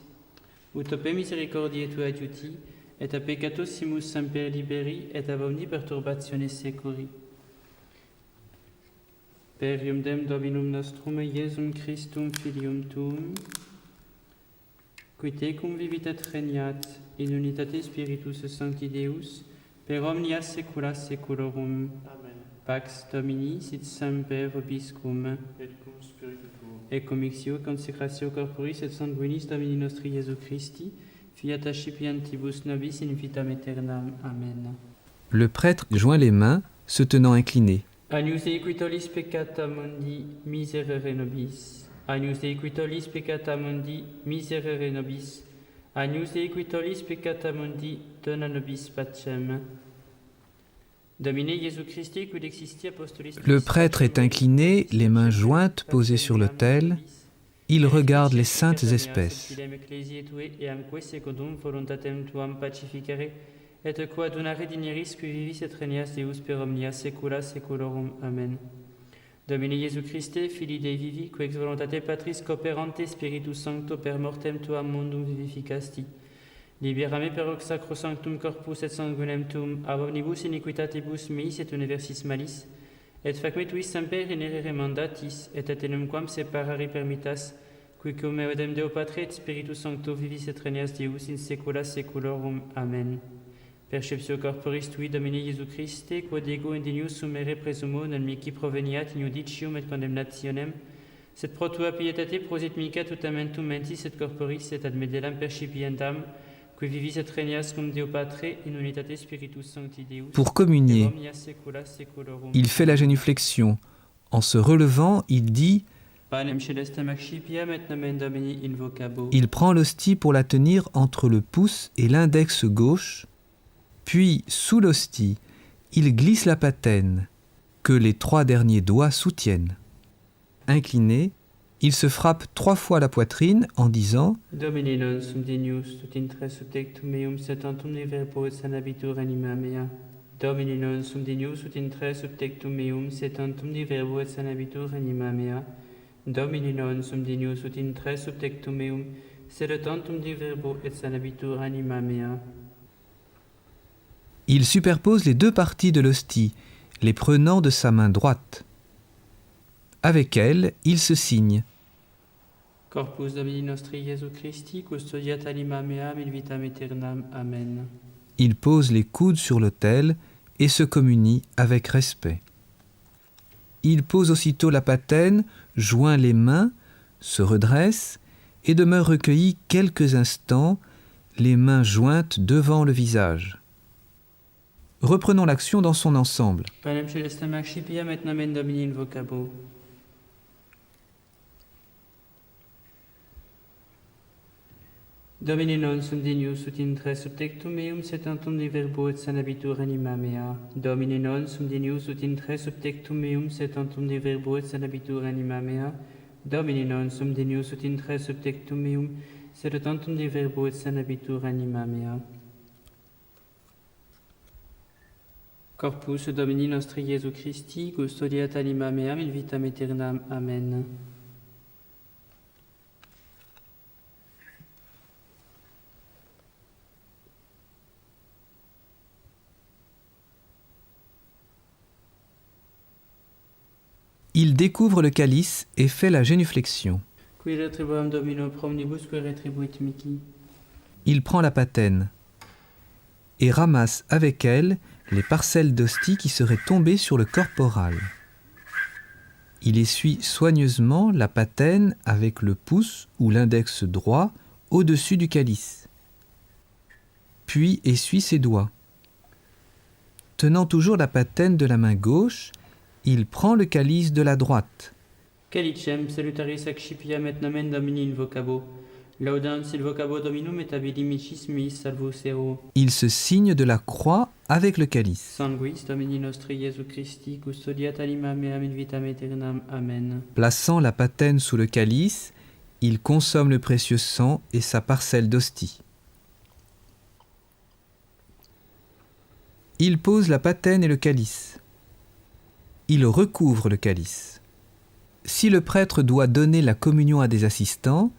utope misericordiae tue adiuti, et a peccato simus semper liberi, et ab omni perturbationis securi. Per iudem Dominum nostrum Iesum Christum filium tuum, qui tecum vivit et regnat, in unitate Spiritus Sancti Deus, per omnia saecula saeculorum. Amen. Pax Domini sit semper vobiscum, Et cum spiritu tuo. et commixio consecratio corporis et sanguinis Domini nostri Iesu Christi, Fiat ascipientibus nobis in vitam aeternam. Amen. Le prêtre joint les mains, se tenant incliné. Agnus Dei qui tollis peccata mundi, miserere nobis. Agnus Dei qui tollis peccata mundi, miserere nobis. Agnus Dei qui tollis peccata mundi, dona nobis pacem. Domine Jésus Christi, quid existi apostolis. Le prêtre est incliné, les mains jointes posées sur l'autel. Il regarde les saintes espèces. Et qua donare digneris qui vivis et regnas Deus per omnia saecula saeculorum. Amen. Domine Iesu Christe, Filii Dei vivi, qui ex voluntate Patris cooperante Spiritus Sancto per mortem tuam mundum vivificasti. Libera me per hoc sacrosanctum corpus et sanguinem tuum, ab omnibus iniquitatibus meis et universis malis, et fac me tuis semper inerere mandatis, et atenum quam separare permittas, qui cum eodem Deo Patre et Spiritus Sancto vivis et regnas Deus in saecula saeculorum. Amen. Perceptio corporis tui, Domine Iesu Christe, quod ego indenius sumere presumo, non mihi proveniat in judicium et condemnationem, sed pro tua pietate prosit mica tutamentum mentis et corporis et ad medelam percipiendam, qui vivis et regnas cum Deo Patre in unitate Spiritus Sancti Deus. Pour communier, et omnia saecula saeculorum. il fait la génuflexion. En se relevant, il dit, Panem celestem accipiam et nomen Domini invocabo. il prend l'hostie pour la tenir entre le pouce et l'index gauche, puis, sous l'hostie, il glisse la patène, que les 3 derniers doigts soutiennent. Incliné, il se frappe 3 fois la poitrine en disant « Domine non sum dignus, tut intre subtectum meum setantum de verbo et sanabitur anima mea. Domine non sum dignus, tut intre subtectum meum setantum de verbo et sanabitur anima mea. Domine non sum dignus, tut intre subtectum meum setantum de verbo et sanabitur anima mea. » Il superpose les 2 parties de l'hostie, les prenant de sa main droite. Avec elle, il se signe. Corpus Domini nostri Iesu Christi, custodiat anima meam in vitam aeternam. Amen. Il pose les coudes sur l'autel et se communie avec respect. Il pose aussitôt la patène, joint les mains, se redresse et demeure recueilli quelques instants, les mains jointes devant le visage. Reprenons l'action dans son ensemble. Panem celestem accipiam et nomen Domini invocabo. Domine non sum dignus ut intre subtectum meum setantum de verbo et sanabitur anima mea. Domine non sum dignus ut intre subtectum meum setantum de verbo et sanabitur anima mea. Domine non sum dignus ut intre subtectum meum setantum de verbo et sanabitur anima mea. Corpus Domini nostri Iesu Christi, custodiat anima meam in vitam aeternam. Amen. Il découvre le calice et fait la génuflexion. Qui retribuam Domino pro omnibus qui retribuit mihi. Il prend la patène et ramasse avec elle les parcelles d'hostie qui seraient tombées sur le corporal. Il essuie soigneusement la patène avec le pouce ou l'index droit au-dessus du calice. Puis essuie ses doigts. Tenant toujours la patène de la main gauche, il prend le calice de la droite. Calicem salutaris accipiam et nomen Domini invocabo. Laudans invocabo Dominum et abilimicis meis salvus ero. Il se signe de la croix avec le calice. Sanguis Domini nostri Iesu Christi, custodiat anima meam in vitam aeternam. Amen. Plaçant la patène sous le calice, il consomme le précieux sang et sa parcelle d'hostie. Il pose la patène et le calice. Il recouvre le calice. Si le prêtre doit donner la communion à des assistants,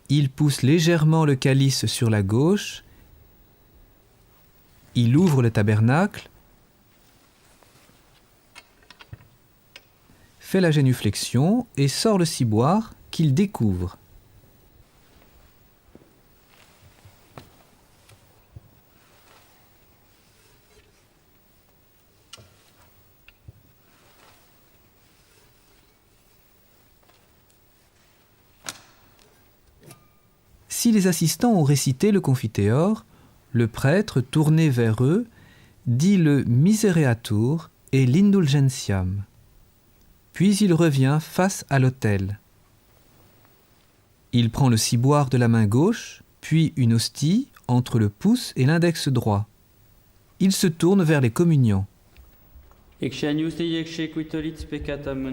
il pousse légèrement le calice sur la gauche, il ouvre le tabernacle, fait la génuflexion et sort le ciboire qu'il découvre. Si les assistants ont récité le Confiteor, le prêtre, tourné vers eux, dit le Misereatur et l'Indulgentiam. Puis il revient face à l'autel. Il prend le ciboire de la main gauche, puis une hostie entre le pouce et l'index droit. Il se tourne vers les communiants.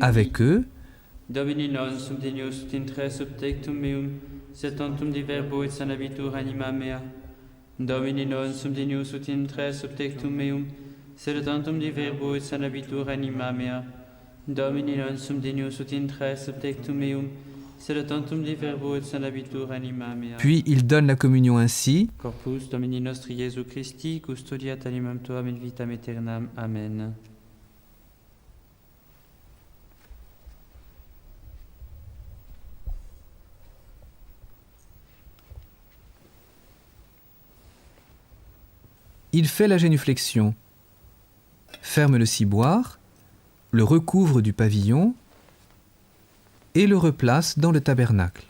Avec eux, Domini non sum dignus ut in tre subtectum meum, sed tantum di verbo et sanabitur anima mea. Domini non sum dignus ut in tre subtectum meum, sed tantum di verbo et sanabitur anima mea. Domini non sum dignus ut in tre subtectum meum, sed tantum di verbo et sanabitur anima mea. puis il donne la communion ainsi. Corpus Domini nostri Iesu Christi, custodiat animam tuam in vitam aeternam. Amen. Il fait la génuflexion, ferme le ciboire, le recouvre du pavillon et le replace dans le tabernacle.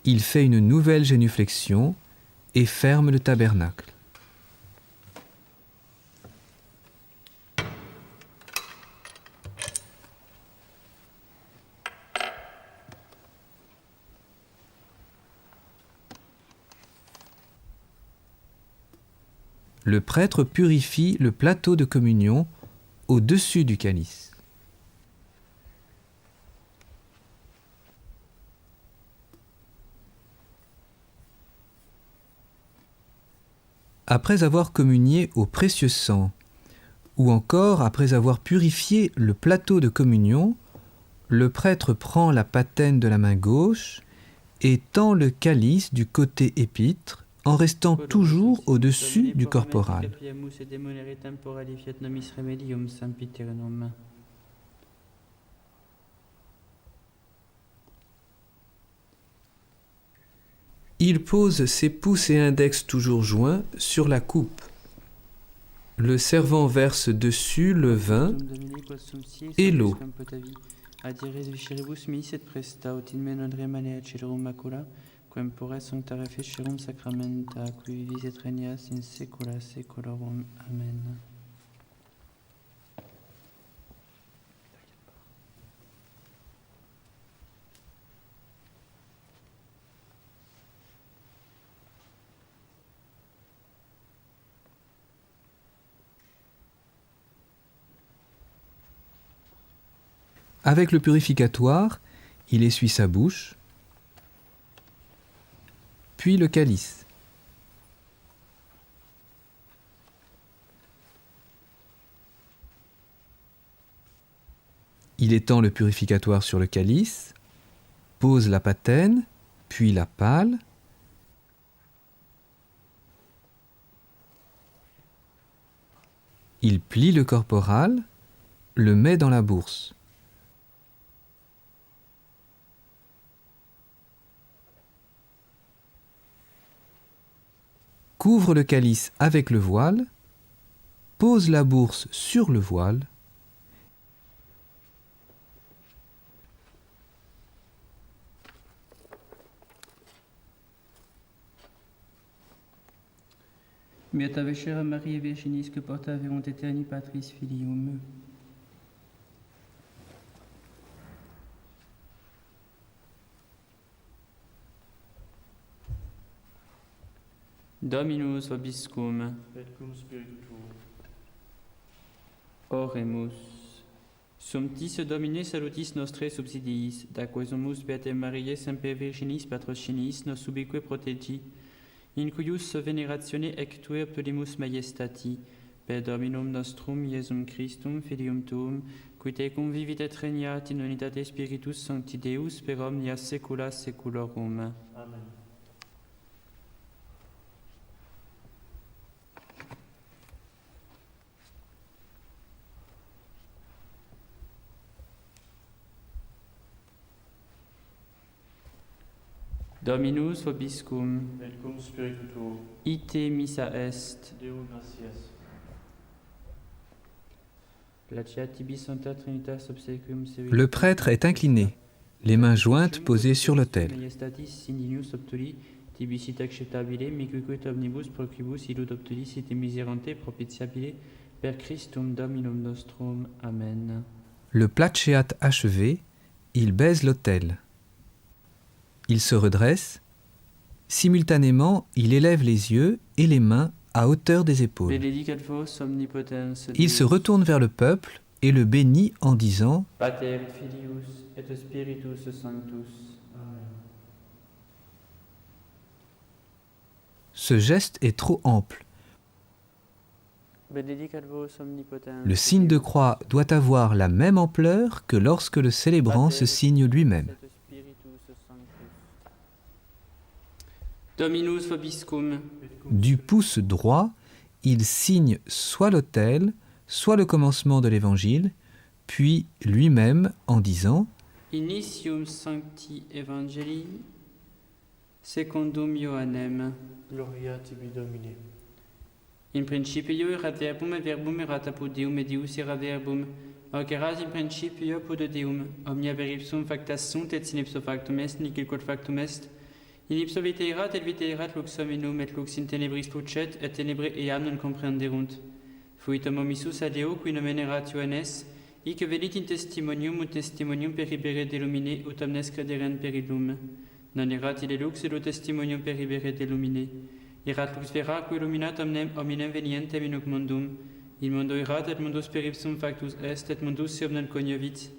Il fait une nouvelle génuflexion et ferme le tabernacle. Le prêtre purifie le plateau de communion au-dessus du calice. Après avoir communié au précieux sang, ou encore après avoir purifié le plateau de communion, le prêtre prend la patène de la main gauche et tend le calice du côté épître, en restant toujours au-dessus du corporal. Il pose ses pouces et index toujours joints sur la coupe. Le servant verse dessus le vin et l'eau. Quem pores sanctare fecerum sacramenta, qui vivis et regnas in saecula saeculorum. Amen. Avec le purificatoire, il essuie sa bouche, puis le calice. Il étend le purificatoire sur le calice, pose la patène, puis la pâle. Il plie le corporal, le met dans la bourse. Couvre le calice avec le voile, pose la bourse sur le voile, Beata vecera Mariae Virginis, que porta averunt aeterni Patris Filium. Dominus vobiscum. Et cum spiritu tuo. Oremus. Sumptis Domine salutis nostre subsidiis, da quesumus Beate Mariae Semper Virginis Patrocinis nos ubique protegi, in cuius veneratione ectue obtulimus maiestati, per Dominum nostrum Iesum Christum Filium tuum, qui tecum vivit et regnat in unitate Spiritus Sancti Deus per omnia saecula saeculorum. Amen. Dominus vobiscum, et cum spiritu tuo, ite missa est, Deo gratias. placeat tibi sancta trinitas obsequium servit. Le prêtre est incliné, les mains jointes posées sur l'autel. Maiestatis indinius obturi, tibi sit acceptabile, micuque omnibus procubus illud obturi sit miserante propitiabile, per Christum Dominum nostrum. Amen. Le placeat achevé, il baise l'autel. Il se redresse. Simultanément, il élève les yeux et les mains à hauteur des épaules. Benedicat vos omnipotens Il se Deus, retourne vers le peuple et le bénit en disant Pater et Filius et Spiritus Sanctus. Amen. « Ce geste est trop ample. Benedicat vos omnipotens Le signe de croix doit avoir la même ampleur que lorsque le célébrant se signe lui-même. et Spiritus Sanctus. Dominus vobiscum, Du pouce droit, il signe soit l'autel, soit le commencement de l'Évangile, puis lui-même en disant Initium Sancti Evangelii secundum Ioannem. Gloria tibi Domine. In principio erat verbum et verbum erat apud Deum et Deus erat verbum. Hoc erat in principio apud Deum. Omnia per ipsum facta sunt et sin ipso factum est, nihil quod factum est. In ipso vitae erat et vitae erat lux hominum et lux in tenebris lucet et tenebrae eam non comprehenderunt. Fuitum omissus ad Deo qui nomen erat Ioannes, hic venit in testimonium ut testimonium per ibere delumine ut omnes crederen per illum. Non erat ille lux et lo testimonium per ibere delumine. Erat lux vera qui illuminat hominem venientem in hoc mundum. In mundo erat et mundus per ipsum factus est et mundus eum non cognovit.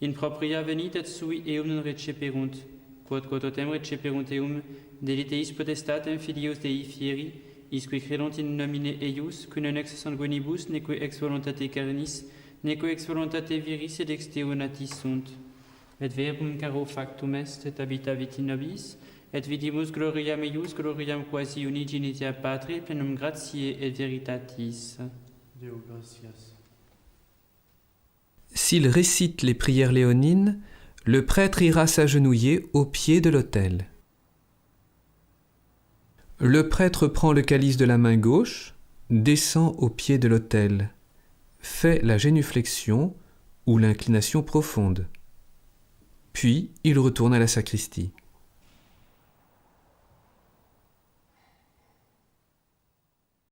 In propria venit et sui eum non receperunt. Quod totem receperunt eum, deliteis potestatem filios Dei fieri, isque credant in nomine eius, qui non ex sanguinibus, neque ex voluntate carnis, neque ex voluntate viris et ex Deo natis sunt. Et verbum caro factum est, et habitavit in nobis, et vidimus gloriam eius, gloriam quasi unigenitia Patri, plenum gratiae et veritatis. Deo gratias. S'il récite les prières léonines, le prêtre ira s'agenouiller au pied de l'autel. Le prêtre prend le calice de la main gauche, descend au pied de l'autel, fait la génuflexion ou l'inclination profonde. Puis il retourne à la sacristie.